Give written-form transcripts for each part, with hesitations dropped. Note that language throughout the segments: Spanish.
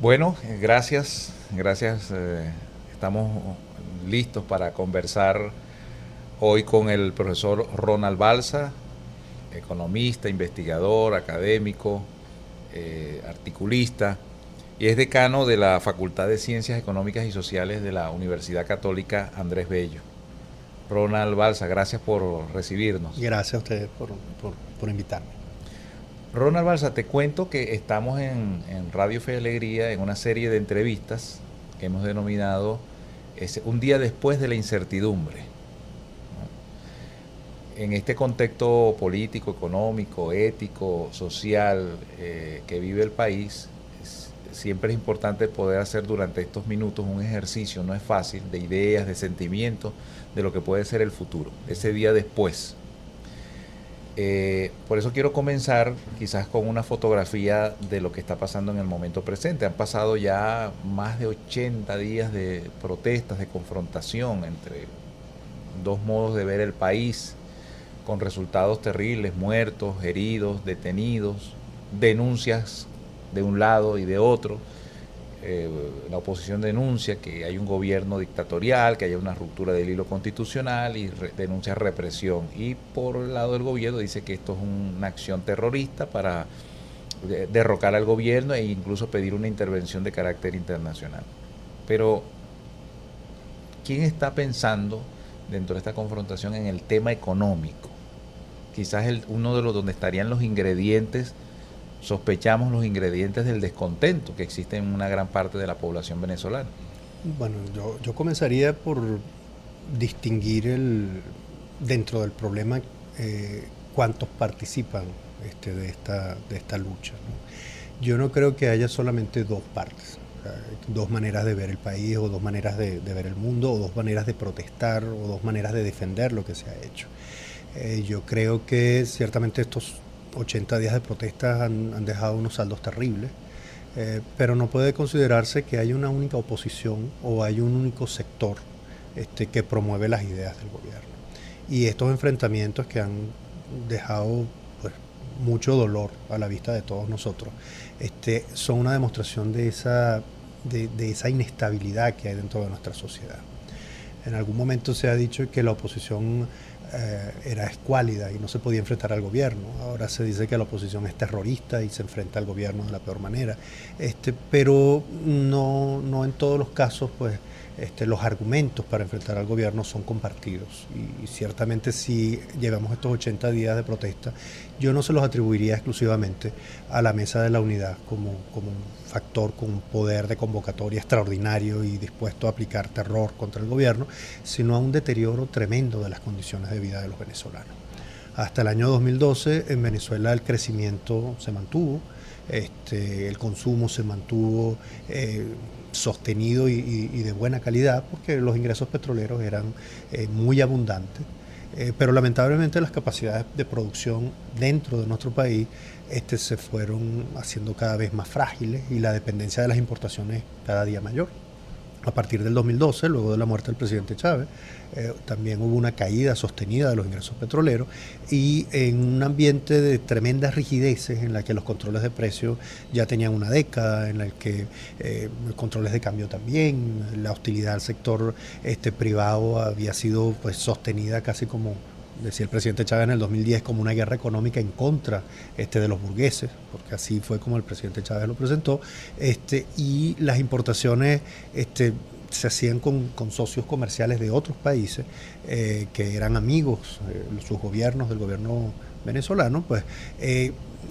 Bueno, gracias. Estamos listos para conversar hoy con el profesor Ronald Balsa, economista, investigador, académico, articulista, y es decano de la Facultad de Ciencias Económicas y Sociales de la Universidad Católica Andrés Bello. Ronald Balsa, gracias por recibirnos. Gracias a ustedes por invitarme. Ronald Balsa, te cuento que estamos en Radio Fe y Alegría en una serie de entrevistas que hemos denominado Un día después de la incertidumbre. En este contexto político, económico, ético, social que vive el país, siempre es importante poder hacer durante estos minutos un ejercicio, no es fácil, de ideas, de sentimientos, de lo que puede ser el futuro, ese día después. Por eso quiero comenzar quizás con una fotografía de lo que está pasando en el momento presente. Han pasado ya más de 80 días de protestas, de confrontación entre dos modos de ver el país, con resultados terribles, muertos, heridos, detenidos, denuncias de un lado y de otro. La oposición denuncia que hay un gobierno dictatorial, que haya una ruptura del hilo constitucional y denuncia represión. Y por el lado del gobierno dice que esto es una acción terrorista para derrocar al gobierno e incluso pedir una intervención de carácter internacional. Pero, ¿quién está pensando dentro de esta confrontación en el tema económico? Quizás uno de los donde estarían los ingredientes, sospechamos los ingredientes del descontento que existe en una gran parte de la población venezolana. Bueno, yo comenzaría por distinguir dentro del problema cuántos participan de esta lucha, ¿no? Yo no creo que haya solamente dos partes, o sea, dos maneras de ver el país o dos maneras de ver el mundo o dos maneras de protestar o dos maneras de defender lo que se ha hecho. Yo creo que ciertamente estos 80 días de protestas han dejado unos saldos terribles, pero no puede considerarse que hay una única oposición o hay un único sector que promueve las ideas del gobierno. Y estos enfrentamientos que han dejado pues, mucho dolor a la vista de todos nosotros, son una demostración de esa inestabilidad que hay dentro de nuestra sociedad. En algún momento se ha dicho que la oposición era escuálida y no se podía enfrentar al gobierno. Ahora se dice que la oposición es terrorista y se enfrenta al gobierno de la peor manera. Pero no en todos los casos, pues, los argumentos para enfrentar al gobierno son compartidos. Y ciertamente si llevamos estos 80 días de protesta, yo no se los atribuiría exclusivamente a la Mesa de la Unidad como un factor con un poder de convocatoria extraordinario y dispuesto a aplicar terror contra el gobierno, sino a un deterioro tremendo de las condiciones de vida de los venezolanos. Hasta el año 2012 en Venezuela el crecimiento se mantuvo, el consumo se mantuvo sostenido y de buena calidad porque los ingresos petroleros eran muy abundantes, pero lamentablemente las capacidades de producción dentro de nuestro país se fueron haciendo cada vez más frágiles y la dependencia de las importaciones cada día mayor. A partir del 2012, luego de la muerte del presidente Chávez, también hubo una caída sostenida de los ingresos petroleros y en un ambiente de tremendas rigideces en la que los controles de precios ya tenían una década, en el que controles de cambio también, la hostilidad al sector privado había sido pues sostenida casi como decía el presidente Chávez en el 2010 como una guerra económica en contra de los burgueses, porque así fue como el presidente Chávez lo presentó, y las importaciones se hacían con socios comerciales de otros países que eran amigos, sus gobiernos, del gobierno venezolano, pues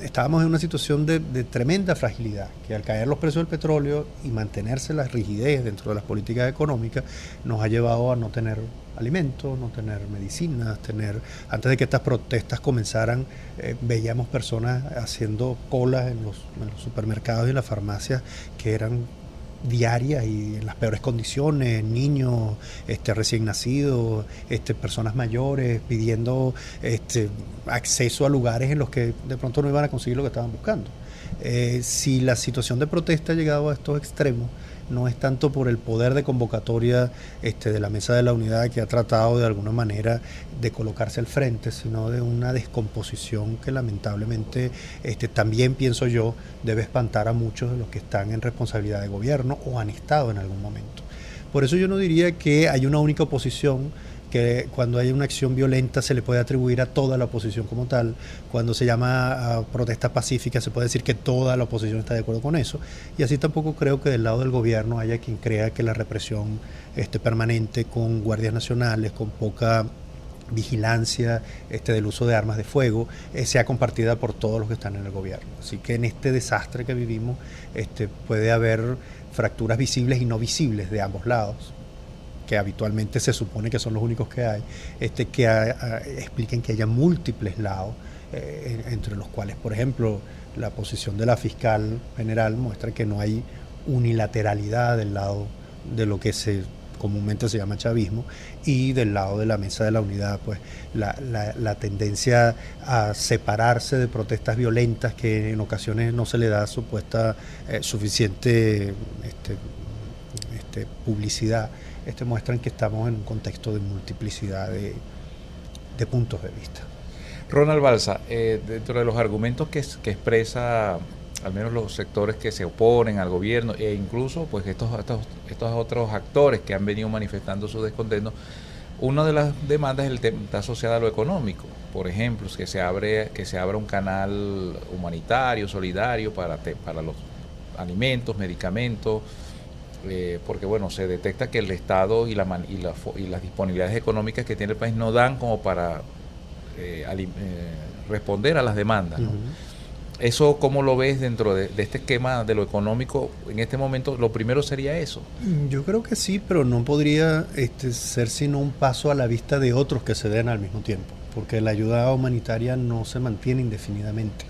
estábamos en una situación de tremenda fragilidad, que al caer los precios del petróleo y mantenerse la rigidez dentro de las políticas económicas nos ha llevado a no tener alimentos, no tener medicinas, antes de que estas protestas comenzaran, veíamos personas haciendo colas en los supermercados y en las farmacias que eran diarias y en las peores condiciones, niños recién nacidos, personas mayores pidiendo acceso a lugares en los que de pronto no iban a conseguir lo que estaban buscando. Si la situación de protesta ha llegado a estos extremos, no es tanto por el poder de convocatoria de la Mesa de la Unidad, que ha tratado de alguna manera de colocarse al frente, sino de una descomposición que lamentablemente también, pienso yo, debe espantar a muchos de los que están en responsabilidad de gobierno o han estado en algún momento. Por eso yo no diría que hay una única oposición, que cuando hay una acción violenta se le puede atribuir a toda la oposición como tal. Cuando se llama a protesta pacífica se puede decir que toda la oposición está de acuerdo con eso. Y así tampoco creo que del lado del gobierno haya quien crea que la represión permanente con guardias nacionales, con poca vigilancia del uso de armas de fuego, sea compartida por todos los que están en el gobierno. Así que en este desastre que vivimos puede haber fracturas visibles y no visibles de ambos lados, que habitualmente se supone que son los únicos que hay, expliquen que haya múltiples lados, entre los cuales, por ejemplo, la posición de la fiscal general muestra que no hay unilateralidad del lado de lo que comúnmente se llama chavismo, y del lado de la Mesa de la Unidad, pues la tendencia a separarse de protestas violentas que en ocasiones no se le da suficiente publicidad, muestran que estamos en un contexto de multiplicidad de puntos de vista. Ronald Balsa, dentro de los argumentos que expresa al menos los sectores que se oponen al gobierno e incluso pues estos otros actores que han venido manifestando su descontento, una de las demandas está asociada a lo económico. Por ejemplo, que se abra un canal humanitario, solidario para los alimentos, medicamentos, porque bueno, se detecta que el Estado y las disponibilidades económicas que tiene el país no dan como para responder a las demandas, ¿no? ¿Eso cómo lo ves dentro de este esquema de lo económico? En este momento lo primero sería eso. Yo creo que sí, pero no podría ser sino un paso a la vista de otros que se den al mismo tiempo, porque la ayuda humanitaria no se mantiene indefinidamente.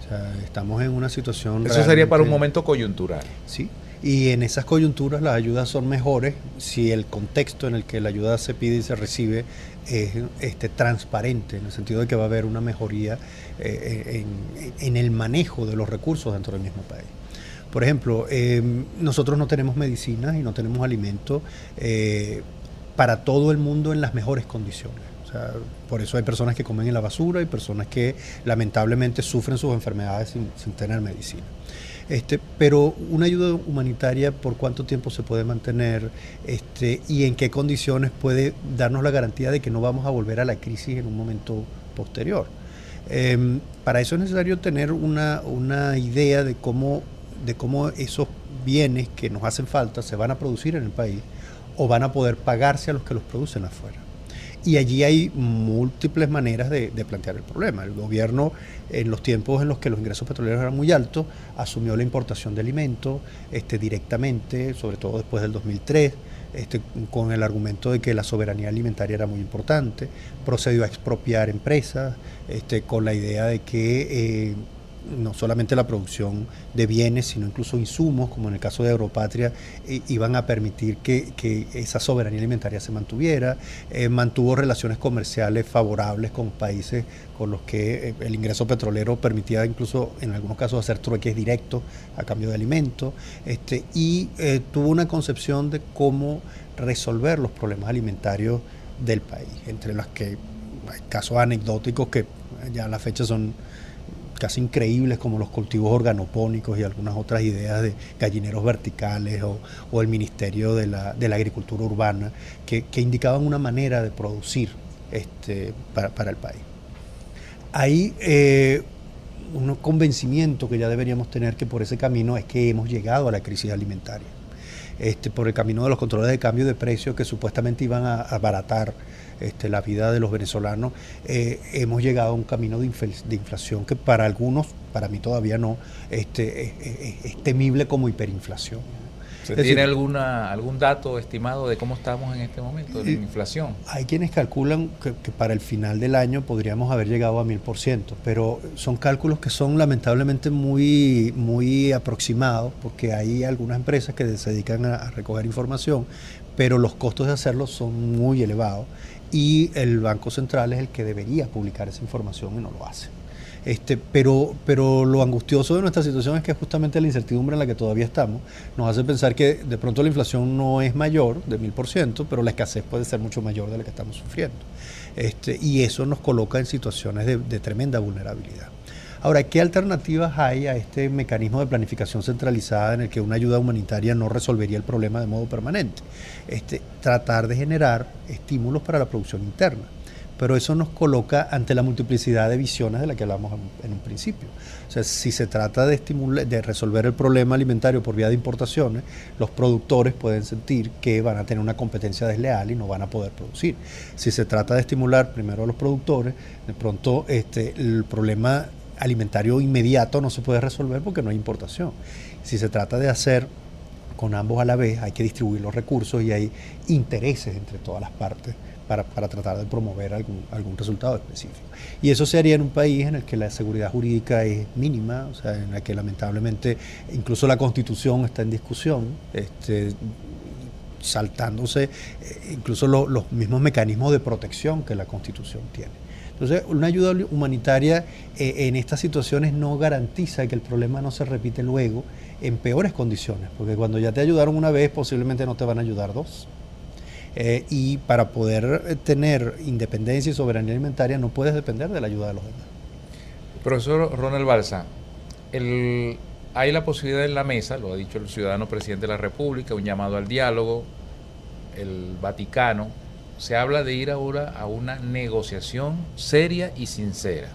O sea, estamos en una situación... Eso sería para un momento coyuntural. Sí, y en esas coyunturas las ayudas son mejores si el contexto en el que la ayuda se pide y se recibe es transparente, en el sentido de que va a haber una mejoría en el manejo de los recursos dentro del mismo país. Por ejemplo, nosotros no tenemos medicinas y no tenemos alimentos para todo el mundo en las mejores condiciones. O sea, por eso hay personas que comen en la basura y personas que lamentablemente sufren sus enfermedades sin tener medicina. Pero una ayuda humanitaria, ¿por cuánto tiempo se puede mantener? ¿Y en qué condiciones puede darnos la garantía de que no vamos a volver a la crisis en un momento posterior? Para eso es necesario tener una idea de cómo esos bienes que nos hacen falta se van a producir en el país o van a poder pagarse a los que los producen afuera. Y allí hay múltiples maneras de plantear el problema. El gobierno, en los tiempos en los que los ingresos petroleros eran muy altos, asumió la importación de alimentos directamente, sobre todo después del 2003, con el argumento de que la soberanía alimentaria era muy importante. Procedió a expropiar empresas con la idea de que no solamente la producción de bienes, sino incluso insumos, como en el caso de Agropatria, iban a permitir que esa soberanía alimentaria se mantuviera. Mantuvo relaciones comerciales favorables con países con los que el ingreso petrolero permitía incluso en algunos casos hacer trueques directos a cambio de alimentos, y tuvo una concepción de cómo resolver los problemas alimentarios del país, entre las que hay casos anecdóticos que ya a la fecha son casi increíbles, como los cultivos organopónicos y algunas otras ideas de gallineros verticales o el Ministerio de la Agricultura Urbana, que indicaban una manera de producir para el país. Hay un convencimiento que ya deberíamos tener, que por ese camino es que hemos llegado a la crisis alimentaria. Por el camino de los controles de cambio de precios que supuestamente iban a abaratar la vida de los venezolanos, hemos llegado a un camino de inflación que para algunos, para mí todavía no, es temible como hiperinflación. ¿Se tiene algún dato estimado de cómo estamos en este momento de inflación? Hay quienes calculan que para el final del año podríamos haber llegado a 1000%, pero son cálculos que son lamentablemente muy, muy aproximados, porque hay algunas empresas que se dedican a recoger información, pero los costos de hacerlo son muy elevados y el Banco Central es el que debería publicar esa información y no lo hace. Pero lo angustioso de nuestra situación es que justamente la incertidumbre en la que todavía estamos nos hace pensar que de pronto la inflación no es mayor de 1000%, pero la escasez puede ser mucho mayor de la que estamos sufriendo. Y eso nos coloca en situaciones de tremenda vulnerabilidad. Ahora, ¿qué alternativas hay a este mecanismo de planificación centralizada en el que una ayuda humanitaria no resolvería el problema de modo permanente? Tratar de generar estímulos para la producción interna. Pero eso nos coloca ante la multiplicidad de visiones de la que hablamos en un principio. O sea, si se trata de resolver el problema alimentario por vía de importaciones, los productores pueden sentir que van a tener una competencia desleal y no van a poder producir. Si se trata de estimular primero a los productores, de pronto el problema alimentario inmediato no se puede resolver porque no hay importación. Si se trata de hacer con ambos a la vez, hay que distribuir los recursos y hay intereses entre todas las partes para tratar de promover algún resultado específico. Y eso se haría en un país en el que la seguridad jurídica es mínima, o sea, en el que lamentablemente incluso la Constitución está en discusión, saltándose incluso los mismos mecanismos de protección que la Constitución tiene. Entonces, una ayuda humanitaria en estas situaciones no garantiza que el problema no se repite luego en peores condiciones, porque cuando ya te ayudaron una vez, posiblemente no te van a ayudar dos. Y para poder tener independencia y soberanía alimentaria no puedes depender de la ayuda de los demás. Profesor Ronald Balsa, hay la posibilidad en la mesa, lo ha dicho el ciudadano presidente de la República, un llamado al diálogo, el Vaticano, se habla de ir ahora a una negociación seria y sincera.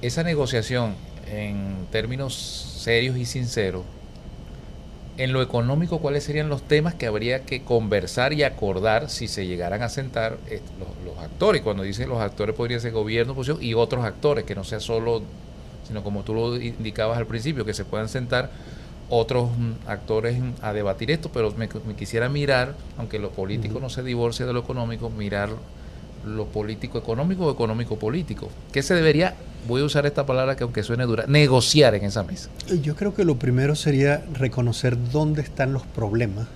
Esa negociación, en términos serios y sinceros, en lo económico, ¿cuáles serían los temas que habría que conversar y acordar si se llegaran a sentar los actores? Cuando dicen los actores, podría ser gobierno, oposición y otros actores, que no sea solo, sino como tú lo indicabas al principio, que se puedan sentar otros actores a debatir esto, pero me quisiera mirar, aunque lo político no se divorcia de lo económico, mirar lo político económico o económico político. ¿Qué se debería, voy a usar esta palabra que aunque suene dura, negociar en esa mesa? Yo creo que lo primero sería reconocer dónde están los problemas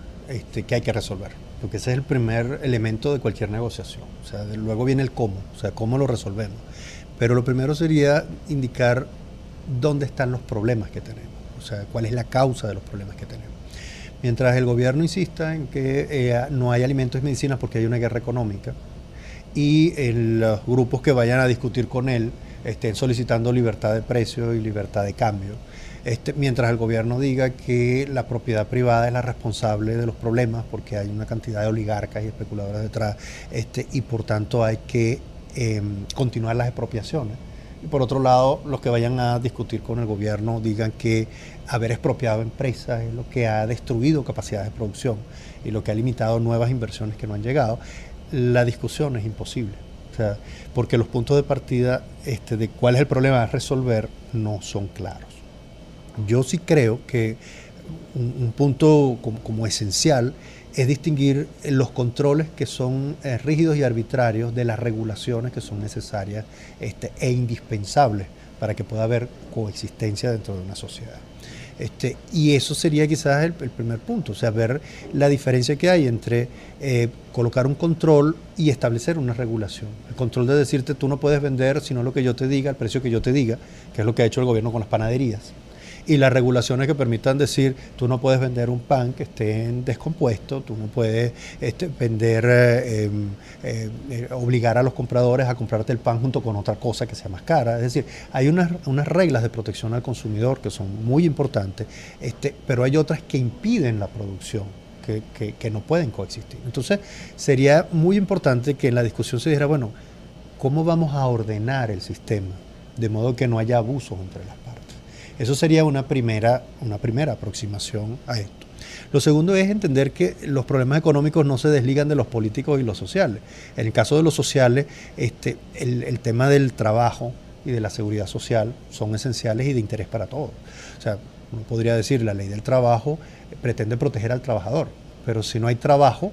que hay que resolver, porque ese es el primer elemento de cualquier negociación. O sea, luego viene el cómo, o sea, cómo lo resolvemos. Pero lo primero sería indicar dónde están los problemas que tenemos, o sea, cuál es la causa de los problemas que tenemos. Mientras el gobierno insista en que no hay alimentos y medicinas porque hay una guerra económica, y los grupos que vayan a discutir con él estén solicitando libertad de precio y libertad de cambio, mientras el gobierno diga que la propiedad privada es la responsable de los problemas porque hay una cantidad de oligarcas y especuladores detrás, y por tanto hay que continuar las expropiaciones. Y por otro lado, los que vayan a discutir con el gobierno digan que haber expropiado empresas es lo que ha destruido capacidades de producción y lo que ha limitado nuevas inversiones que no han llegado. La discusión es imposible, o sea, porque los puntos de partida de cuál es el problema a resolver no son claros. Yo sí creo que un punto como esencial es distinguir los controles que son rígidos y arbitrarios de las regulaciones que son necesarias e indispensables para que pueda haber coexistencia dentro de una sociedad. Y eso sería quizás el primer punto, o sea, ver la diferencia que hay entre colocar un control y establecer una regulación. El control de decirte tú no puedes vender sino lo que yo te diga, el precio que yo te diga, que es lo que ha hecho el gobierno con las panaderías. Y las regulaciones que permitan decir tú no puedes vender un pan que esté descompuesto, tú no puedes vender, obligar a los compradores a comprarte el pan junto con otra cosa que sea más cara. Es decir, hay unas reglas de protección al consumidor que son muy importantes, pero hay otras que impiden la producción, que no pueden coexistir. Entonces, sería muy importante que en la discusión se dijera, bueno, ¿cómo vamos a ordenar el sistema? De modo que no haya abusos entre las partes. Eso sería una primera aproximación a esto. Lo segundo es entender que los problemas económicos no se desligan de los políticos y los sociales. En el caso de los sociales, el tema del trabajo y de la seguridad social son esenciales y de interés para todos. O sea, uno podría decir, la ley del trabajo pretende proteger al trabajador, pero si no hay trabajo,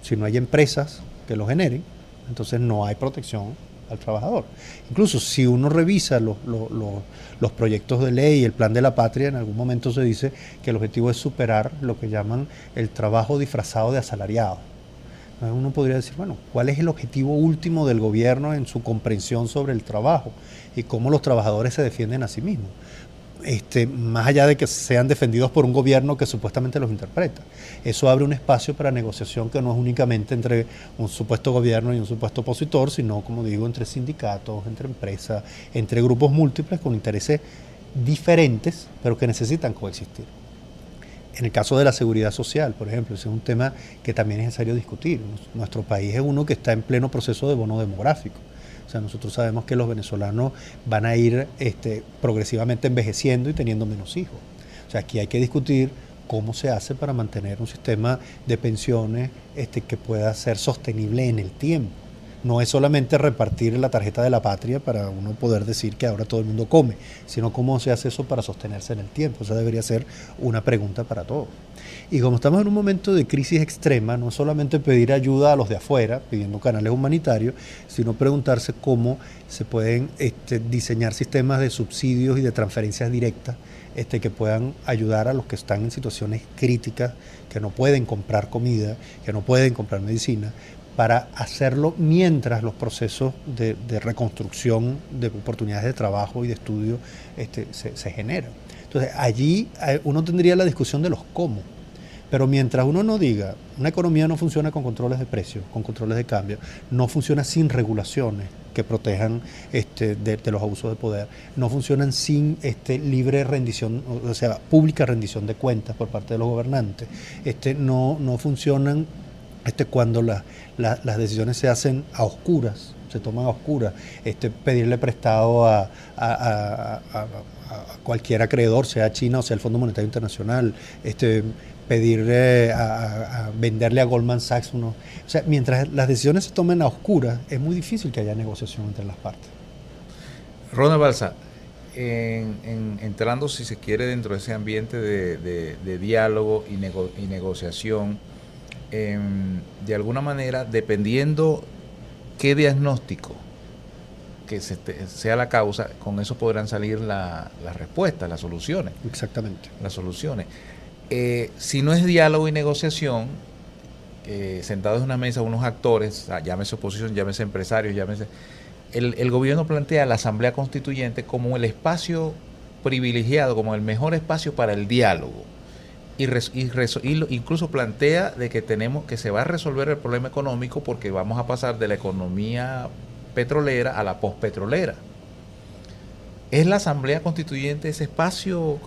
si no hay empresas que lo generen, entonces no hay protección al trabajador. Incluso si uno revisa los proyectos de ley y el plan de la patria, en algún momento se dice que el objetivo es superar lo que llaman el trabajo disfrazado de asalariado. Uno podría decir, bueno, ¿cuál es el objetivo último del gobierno en su comprensión sobre el trabajo y cómo los trabajadores se defienden a sí mismos? Más allá de que sean defendidos por un gobierno que supuestamente los interpreta. Eso abre un espacio para negociación que no es únicamente entre un supuesto gobierno y un supuesto opositor, sino, como digo, entre sindicatos, entre empresas, entre grupos múltiples con intereses diferentes, pero que necesitan coexistir. En el caso de la seguridad social, por ejemplo, ese es un tema que también es necesario discutir. Nuestro país es uno que está en pleno proceso de bono demográfico. O sea, nosotros sabemos que los venezolanos van a ir progresivamente envejeciendo y teniendo menos hijos. O sea, aquí hay que discutir cómo se hace para mantener un sistema de pensiones que pueda ser sostenible en el tiempo. No es solamente repartir la tarjeta de la patria para uno poder decir que ahora todo el mundo come, sino cómo se hace eso para sostenerse en el tiempo. Esa debería ser una pregunta para todos. Y como estamos en un momento de crisis extrema, no solamente pedir ayuda a los de afuera, pidiendo canales humanitarios, sino preguntarse cómo se pueden diseñar sistemas de subsidios y de transferencias directas que puedan ayudar a los que están en situaciones críticas, que no pueden comprar comida, que no pueden comprar medicina, para hacerlo mientras los procesos de reconstrucción de oportunidades de trabajo y de estudio se generan. Entonces, allí uno tendría la discusión de los cómo. Pero mientras uno no diga, una economía no funciona con controles de precios, con controles de cambio, no funciona sin regulaciones que protejan de los abusos de poder, no funcionan sin libre rendición, o sea, pública rendición de cuentas por parte de los gobernantes, no funcionan cuando las decisiones se hacen a oscuras, se toman a oscuras, pedirle prestado a cualquier acreedor, sea China o sea el Fondo Monetario Internacional, pedirle a venderle a Goldman Sachs o sea, mientras las decisiones se tomen a oscuras, es muy difícil que haya negociación entre las partes. Ronald Balsa, entrando, si se quiere, dentro de ese ambiente de diálogo y negociación, de alguna manera, dependiendo qué diagnóstico que sea la causa, con eso podrán salir las respuestas, las soluciones. Exactamente. Las soluciones. Si no es diálogo y negociación, sentados en una mesa unos actores, llámese oposición, llámese empresarios, llámese... El gobierno plantea la Asamblea Constituyente como el espacio privilegiado, como el mejor espacio para el diálogo. Y incluso plantea de que se va a resolver el problema económico porque vamos a pasar de la economía petrolera a la postpetrolera. ¿Es la Asamblea Constituyente ese espacio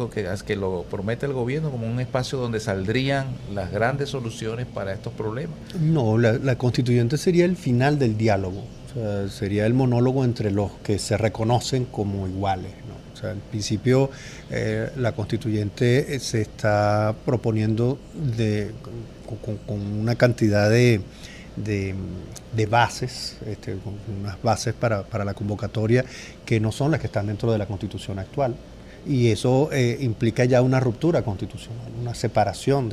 que lo promete el gobierno como un espacio donde saldrían las grandes soluciones para estos problemas? No, la Constituyente sería el final del diálogo, o sea, sería el monólogo entre los que se reconocen como iguales, ¿no? O sea, al principio la Constituyente se está proponiendo con una cantidad de bases, con unas bases para la convocatoria que no son las que están dentro de la Constitución actual. Y eso implica ya una ruptura constitucional, una separación.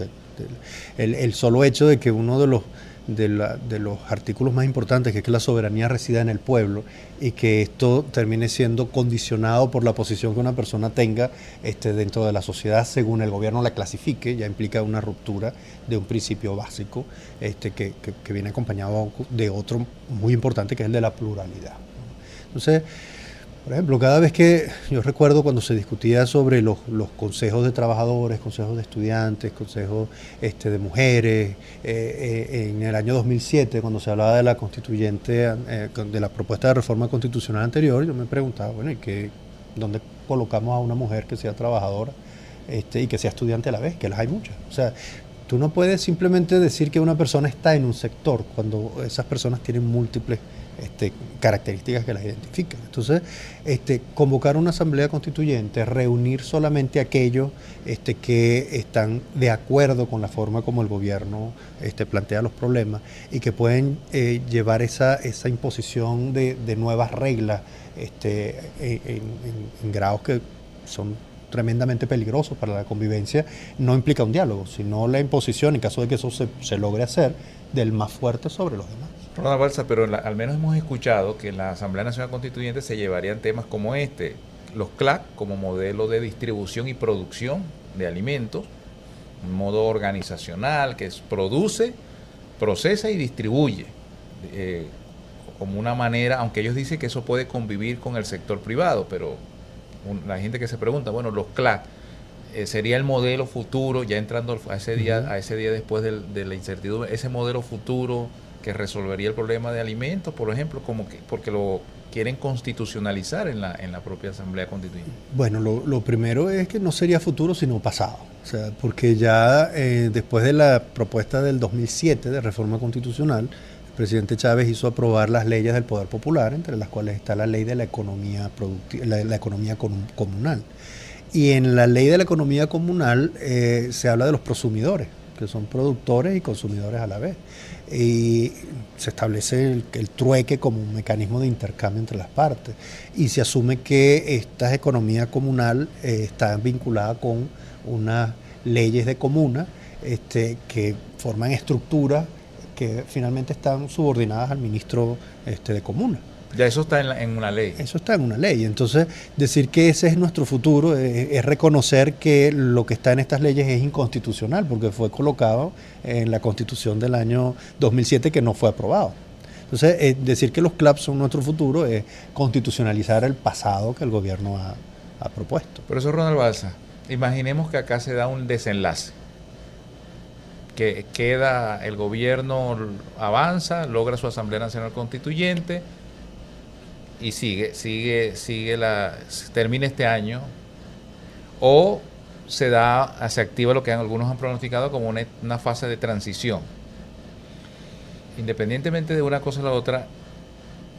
El solo hecho de que uno de los artículos más importantes, que es que la soberanía resida en el pueblo, y que esto termine siendo condicionado por la posición que una persona tenga dentro de la sociedad según el gobierno la clasifique, ya implica una ruptura de un principio básico que viene acompañado de otro muy importante, que es el de la pluralidad. Entonces, por ejemplo, cada vez que yo recuerdo cuando se discutía sobre los consejos de trabajadores, consejos de estudiantes, consejos de mujeres, en el año 2007, cuando se hablaba de la constituyente, de la propuesta de reforma constitucional anterior, yo me preguntaba, bueno, ¿y dónde colocamos a una mujer que sea trabajadora y que sea estudiante a la vez? Que las hay muchas. O sea, tú no puedes simplemente decir que una persona está en un sector cuando esas personas tienen múltiples características que las identifican. Entonces, convocar una asamblea constituyente, reunir solamente a aquellos que están de acuerdo con la forma como el gobierno plantea los problemas y que pueden llevar esa imposición de nuevas reglas en grados que son tremendamente peligrosos para la convivencia, no implica un diálogo, sino la imposición, en caso de que eso se logre hacer, del más fuerte sobre los demás. Ronald Balsa, pero al menos hemos escuchado que en la Asamblea Nacional Constituyente se llevarían temas como los CLAC como modelo de distribución y producción de alimentos, un modo organizacional que produce, procesa y distribuye como una manera, aunque ellos dicen que eso puede convivir con el sector privado, pero la gente que se pregunta, bueno, los CLAC, sería el modelo futuro, ya entrando a ese día después de la incertidumbre, ese modelo futuro que resolvería el problema de alimentos, por ejemplo, como que porque lo quieren constitucionalizar en la propia Asamblea Constituyente. Bueno, lo primero es que no sería futuro sino pasado, o sea, porque ya después de la propuesta del 2007 de reforma constitucional, el presidente Chávez hizo aprobar las leyes del poder popular, entre las cuales está la ley de la economía la economía comunal. Y en la ley de la economía comunal se habla de los prosumidores, que son productores y consumidores a la vez. Y se establece el trueque como un mecanismo de intercambio entre las partes. Y se asume que esta economía comunal está vinculada con unas leyes de comuna que forman estructuras que finalmente están subordinadas al ministro de comuna. Ya eso está en una ley. Eso está en una ley. Entonces, decir que ese es nuestro futuro es reconocer que lo que está en estas leyes es inconstitucional, porque fue colocado en la Constitución del año 2007 que no fue aprobado. Entonces, decir que los CLAP son nuestro futuro es constitucionalizar el pasado que el gobierno ha propuesto. Profesor Ronald Balsa, imaginemos que acá se da un desenlace, que queda, el gobierno avanza, logra su Asamblea Nacional Constituyente, y termina este año, o se activa lo que algunos han pronosticado como una fase de transición. Independientemente de una cosa o la otra,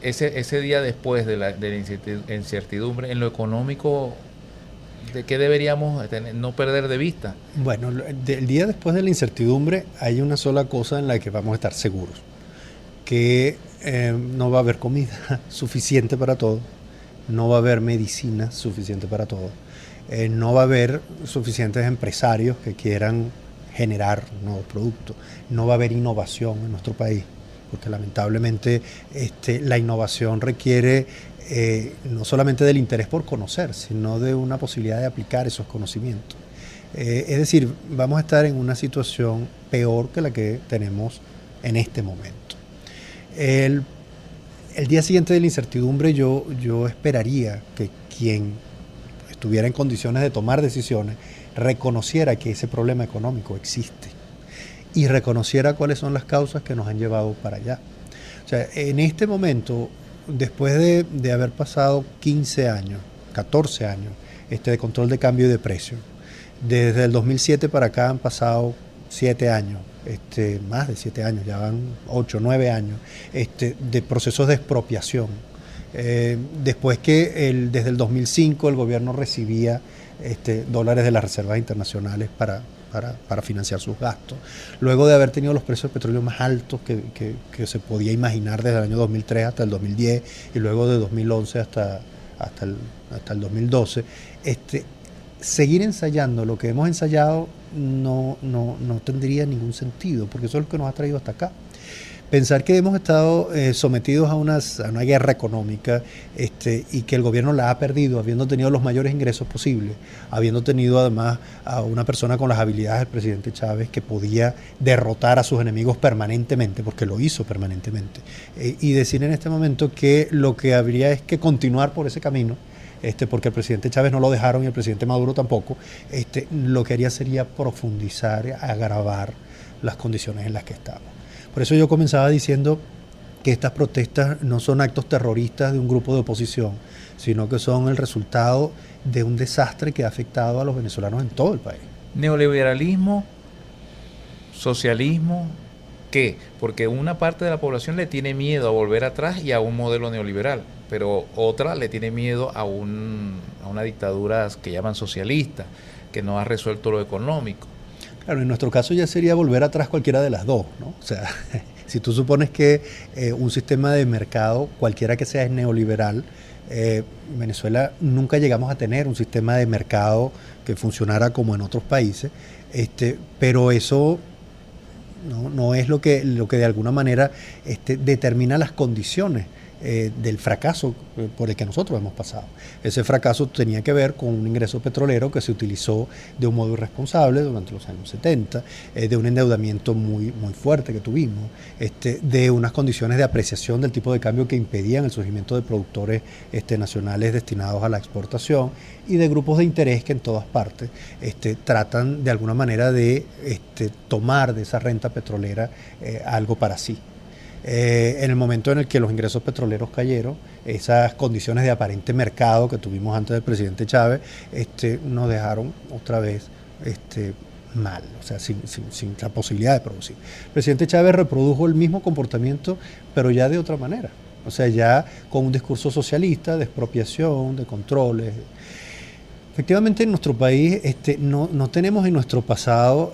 ese día después de la incertidumbre, en lo económico, ¿de qué deberíamos no perder de vista? Bueno, el día después de la incertidumbre hay una sola cosa en la que vamos a estar seguros, que no va a haber comida suficiente para todos, no va a haber medicina suficiente para todos, no va a haber suficientes empresarios que quieran generar nuevos productos, no va a haber innovación en nuestro país, porque lamentablemente la innovación requiere no solamente del interés por conocer, sino de una posibilidad de aplicar esos conocimientos. Es decir, vamos a estar en una situación peor que la que tenemos en este momento. El día siguiente de la incertidumbre yo esperaría que quien estuviera en condiciones de tomar decisiones reconociera que ese problema económico existe y reconociera cuáles son las causas que nos han llevado para allá. O sea, en este momento, después de haber pasado 15 años, 14 años de control de cambio y de precio, desde el 2007 para acá han pasado 7 años, más de 7 años, ya van 8, 9 años, de procesos de expropiación. Después que desde el 2005 el gobierno recibía dólares de las reservas internacionales para financiar sus gastos. Luego de haber tenido los precios de petróleo más altos que se podía imaginar desde el año 2003 hasta el 2010 y luego de 2011 hasta el 2012, seguir ensayando lo que hemos ensayado no tendría ningún sentido, porque eso es lo que nos ha traído hasta acá. Pensar que hemos estado sometidos a una guerra económica y que el gobierno la ha perdido, habiendo tenido los mayores ingresos posibles, habiendo tenido además a una persona con las habilidades del presidente Chávez que podía derrotar a sus enemigos permanentemente, porque lo hizo permanentemente, y decir en este momento que lo que habría es que continuar por ese camino, porque el presidente Chávez no lo dejaron y el presidente Maduro tampoco, lo que haría sería profundizar, agravar las condiciones en las que estamos. Por eso yo comenzaba diciendo que estas protestas no son actos terroristas de un grupo de oposición, sino que son el resultado de un desastre que ha afectado a los venezolanos en todo el país. Neoliberalismo, socialismo, ¿qué? Porque una parte de la población le tiene miedo a volver atrás y a un modelo neoliberal, pero otra le tiene miedo a una dictadura que llaman socialista, que no ha resuelto lo económico. Claro, en nuestro caso ya sería volver atrás cualquiera de las dos, ¿no? O sea, si tú supones que un sistema de mercado, cualquiera que sea, es neoliberal, Venezuela nunca llegamos a tener un sistema de mercado que funcionara como en otros países, pero eso no es lo que de alguna manera determina las condiciones del fracaso por el que nosotros hemos pasado. Ese fracaso tenía que ver con un ingreso petrolero que se utilizó de un modo irresponsable durante los años 70, de un endeudamiento muy fuerte que tuvimos, de unas condiciones de apreciación del tipo de cambio que impedían el surgimiento de productores nacionales destinados a la exportación y de grupos de interés que en todas partes tratan de alguna manera de tomar de esa renta petrolera algo para sí. En el momento en el que los ingresos petroleros cayeron, esas condiciones de aparente mercado que tuvimos antes del presidente Chávez nos dejaron otra vez mal, o sea, sin la posibilidad de producir. El presidente Chávez reprodujo el mismo comportamiento, pero ya de otra manera, o sea, ya con un discurso socialista, de expropiación, de controles. Efectivamente, en nuestro país no tenemos en nuestro pasado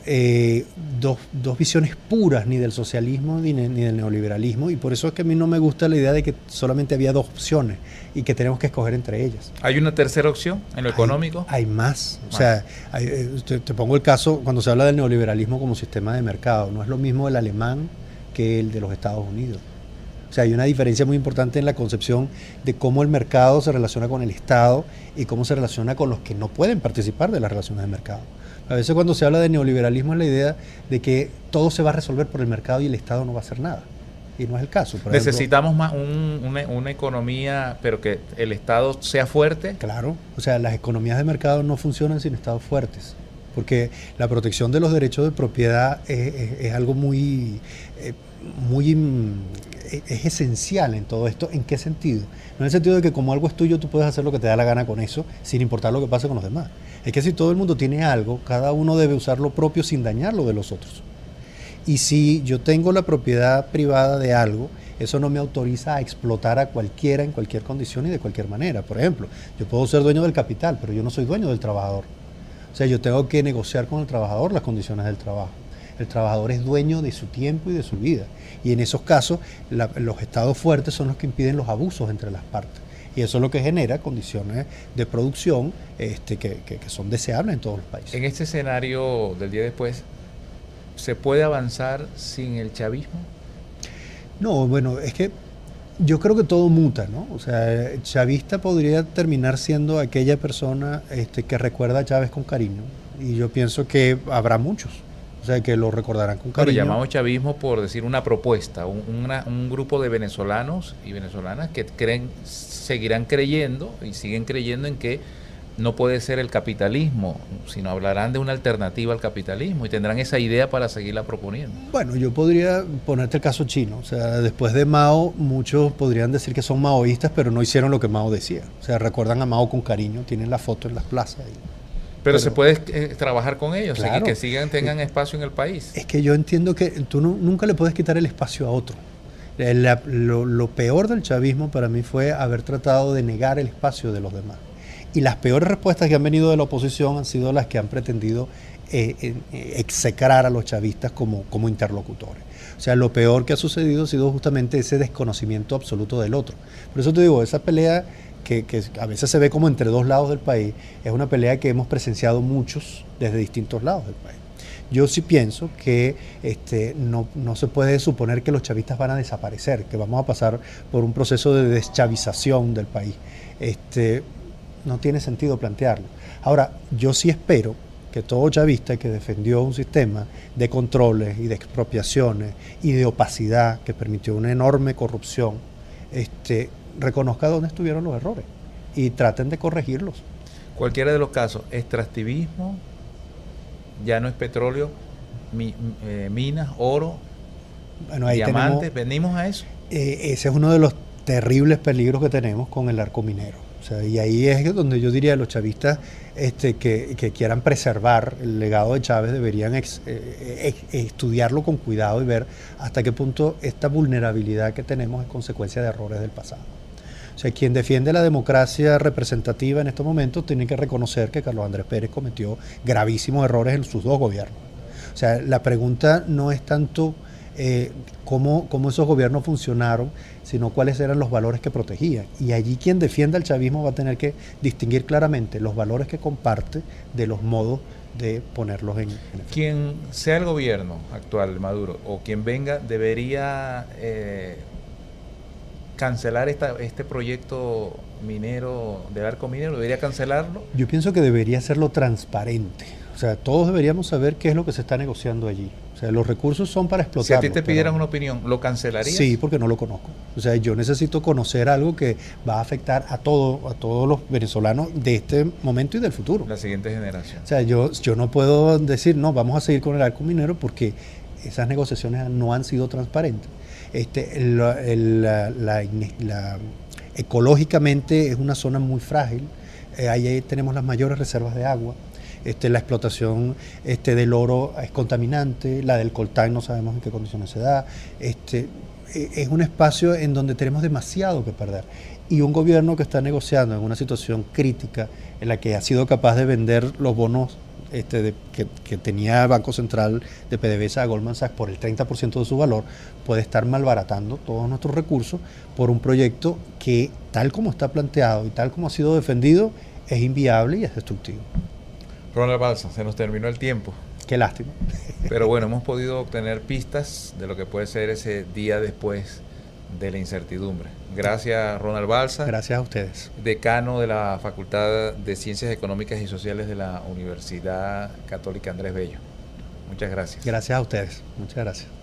dos visiones puras, ni del socialismo ni del neoliberalismo, y por eso es que a mí no me gusta la idea de que solamente había dos opciones y que tenemos que escoger entre ellas. ¿Hay una tercera opción en lo económico? Hay más. O sea, te pongo el caso cuando se habla del neoliberalismo como sistema de mercado. No es lo mismo el alemán que el de los Estados Unidos. O sea, hay una diferencia muy importante en la concepción de cómo el mercado se relaciona con el Estado y cómo se relaciona con los que no pueden participar de las relaciones de mercado. A veces cuando se habla de neoliberalismo es la idea de que todo se va a resolver por el mercado y el Estado no va a hacer nada. Y no es el caso. Por Necesitamos más una economía, pero que el Estado sea fuerte. Claro, o sea, las economías de mercado no funcionan sin Estados fuertes, porque la protección de los derechos de propiedad es algo es esencial en todo esto. ¿En qué sentido? No en el sentido de que como algo es tuyo, tú puedes hacer lo que te da la gana con eso, sin importar lo que pase con los demás. Es que si todo el mundo tiene algo, cada uno debe usar lo propio sin dañar lo de los otros. Y si yo tengo la propiedad privada de algo, eso no me autoriza a explotar a cualquiera en cualquier condición y de cualquier manera. Por ejemplo, yo puedo ser dueño del capital, pero yo no soy dueño del trabajador. O sea, yo tengo que negociar con el trabajador las condiciones del trabajo. El trabajador es dueño de su tiempo y de su vida. Y en esos casos, los estados fuertes son los que impiden los abusos entre las partes. Y eso es lo que genera condiciones de producción que son deseables en todos los países. En este escenario del día después, ¿se puede avanzar sin el chavismo? No, bueno, es que yo creo que todo muta, ¿no? O sea, el chavista podría terminar siendo aquella persona que recuerda a Chávez con cariño. Y yo pienso que habrá muchos. O sea, que lo recordarán con cariño. Pero llamamos chavismo por decir una propuesta, un grupo de venezolanos y venezolanas que seguirán creyendo y siguen creyendo en que no puede ser el capitalismo, sino hablarán de una alternativa al capitalismo y tendrán esa idea para seguirla proponiendo. Bueno, yo podría ponerte el caso chino. O sea, después de Mao, muchos podrían decir que son maoístas, pero no hicieron lo que Mao decía. O sea, recuerdan a Mao con cariño, tienen la foto en las plazas. Pero se puede trabajar con ellos, claro, que tengan espacio en el país. Es que yo entiendo que tú nunca le puedes quitar el espacio a otro. Lo peor del chavismo para mí fue haber tratado de negar el espacio de los demás. Y las peores respuestas que han venido de la oposición han sido las que han pretendido execrar a los chavistas como interlocutores. O sea, lo peor que ha sucedido ha sido justamente ese desconocimiento absoluto del otro. Por eso te digo, esa pelea que a veces se ve como entre dos lados del país, es una pelea que hemos presenciado muchos desde distintos lados del país. Yo sí pienso que no se puede suponer que los chavistas van a desaparecer, que vamos a pasar por un proceso de deschavización del país. No tiene sentido plantearlo. Ahora, yo sí espero que todo chavista que defendió un sistema de controles y de expropiaciones y de opacidad que permitió una enorme corrupción, reconozca dónde estuvieron los errores y traten de corregirlos. Cualquiera de los casos, extractivismo, ya no es petróleo, minas, oro, bueno, ahí diamantes, venimos a eso. Ese es uno de los terribles peligros que tenemos con el arco minero. O sea, y ahí es donde yo diría a los chavistas que quieran preservar el legado de Chávez deberían estudiarlo con cuidado y ver hasta qué punto esta vulnerabilidad que tenemos es consecuencia de errores del pasado. O sea, quien defiende la democracia representativa en estos momentos tiene que reconocer que Carlos Andrés Pérez cometió gravísimos errores en sus dos gobiernos. O sea, la pregunta no es tanto cómo esos gobiernos funcionaron, sino cuáles eran los valores que protegían. Y allí quien defienda el chavismo va a tener que distinguir claramente los valores que comparte de los modos de ponerlos en efecto. Quien sea el gobierno actual, Maduro, o quien venga, debería cancelar este proyecto minero del arco minero? ¿Debería cancelarlo? Yo pienso que debería hacerlo transparente. O sea, todos deberíamos saber qué es lo que se está negociando allí. O sea, los recursos son para explotarlos. Si a ti te pidieran una opinión, ¿lo cancelarías? Sí, porque no lo conozco. O sea, yo necesito conocer algo que va a afectar a todos los venezolanos de este momento y del futuro. La siguiente generación. O sea, yo no puedo decir, no, vamos a seguir con el arco minero porque esas negociaciones no han sido transparentes. Ecológicamente es una zona muy frágil. Ahí tenemos las mayores reservas de agua. La explotación del oro es contaminante, la del coltán no sabemos en qué condiciones se da. Es un espacio en donde tenemos demasiado que perder. Y un gobierno que está negociando en una situación crítica, en la que ha sido capaz de vender los bonos que tenía el Banco Central de PDVSA a Goldman Sachs por el 30% de su valor, puede estar malbaratando todos nuestros recursos por un proyecto que, tal como está planteado y tal como ha sido defendido, es inviable y es destructivo. Ronald Balsa, se nos terminó el tiempo. Qué lástima. Pero bueno, hemos podido obtener pistas de lo que puede ser ese día después de la incertidumbre. Gracias, Ronald Balsa. Gracias a ustedes. Decano de la Facultad de Ciencias Económicas y Sociales de la Universidad Católica Andrés Bello. Muchas gracias. Gracias a ustedes. Muchas gracias.